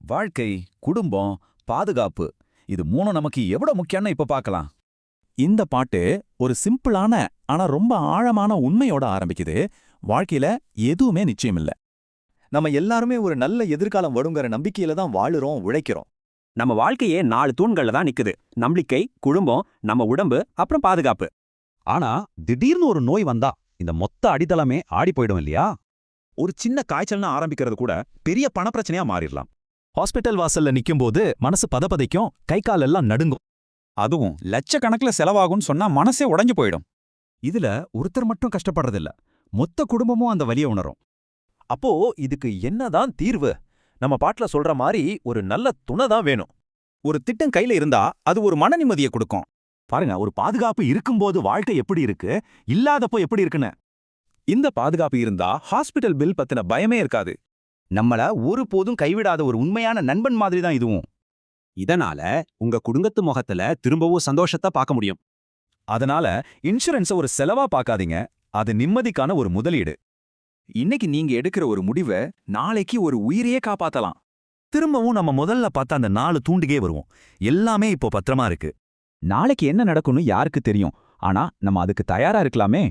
வாழ்க்கை, குடும்பம், பாதுகாப்பு இது மூணும் நமக்கு எவ்வளவு முக்கியம்னு இப்ப பார்க்கலாம். இந்த பாட்டு ஒரு சிம்பிளான ஆனா ரொம்ப ஆழமான உண்மையோட ஆரம்பிக்குது. வாழ்க்கையில எதுவுமே நிச்சயம் இல்ல. நம்ம எல்லாருமே ஒரு நல்ல எதிர்காலம் வருங்கிற நம்பிக்கையில தான் வாழுறோம், உழைக்கிறோம். நம்ம வாழ்க்கையே 4 தூண்கள்ல தான் நிக்குது. நம்பிக்கை, குடும்பம், நம்ம உடம்பு, அப்புறம் பாதுகாப்பு. ஆனா திடீர்னு ஒரு நோய் வந்தா இந்த மொத்த அடித்தளமே ஆடி போயிடும் இல்லையா? ஒரு சின்ன காய்ச்சல்னு ஆரம்பிக்கிறது கூட பெரிய பணப்பிரச்சனையா மாறிடலாம். ஹாஸ்பிட்டல் வாசல்ல நிக்கும்போது மனசு பதபதைக்கும், கை கால் எல்லாம் நடுங்கும். அதுவும் லட்சக்கணக்குல செலவாகும்னு சொன்னா மனசே உடைஞ்சு போயிடும். இதுல ஒருத்தர் மட்டும் கஷ்டப்படுறதில்ல, மொத்த குடும்பமும் அந்த வலிய உணரும். அப்போ இதுக்கு என்னதான் தீர்வு? நம்ம பாட்டுல சொல்ற மாதிரி ஒரு நல்ல துணை தான் வேணும். ஒரு திட்டம் கையில இருந்தா அது ஒரு மன நிம்மதியை கொடுக்கும். பாருங்க, ஒரு பாதுகாப்பு இருக்கும்போது வாழ்க்கை எப்படி இருக்கு, இல்லாதப்போ எப்படி இருக்குன்னு. இந்த பாதுகாப்பு இருந்தா ஹாஸ்பிட்டல் பில் பத்தின பயமே இருக்காது. நம்மள ஒருபோதும் கைவிடாத ஒரு உண்மையான நண்பன் மாதிரி தான் இதுவும். இதனால உங்க குடும்பத்து முகத்துல திரும்பவும் சந்தோஷத்தை பார்க்க முடியும். அதனால இன்சூரன்ஸை ஒரு செலவா பார்க்காதீங்க, அது நிம்மதிக்கான ஒரு முதலீடு. இன்னைக்கு நீங்க எடுக்கிற ஒரு முடிவை நாளைக்கு ஒரு உயிரையே காப்பாத்தலாம். திரும்பவும் நம்ம முதல்ல பார்த்த அந்த 4 தூண்டுகே வருவோம். எல்லாமே இப்போ பத்திரமா இருக்கு. நாளைக்கு என்ன நடக்கும்னு யாருக்கு தெரியும்? ஆனா நம்ம அதுக்கு தயாரா இருக்கலாமே.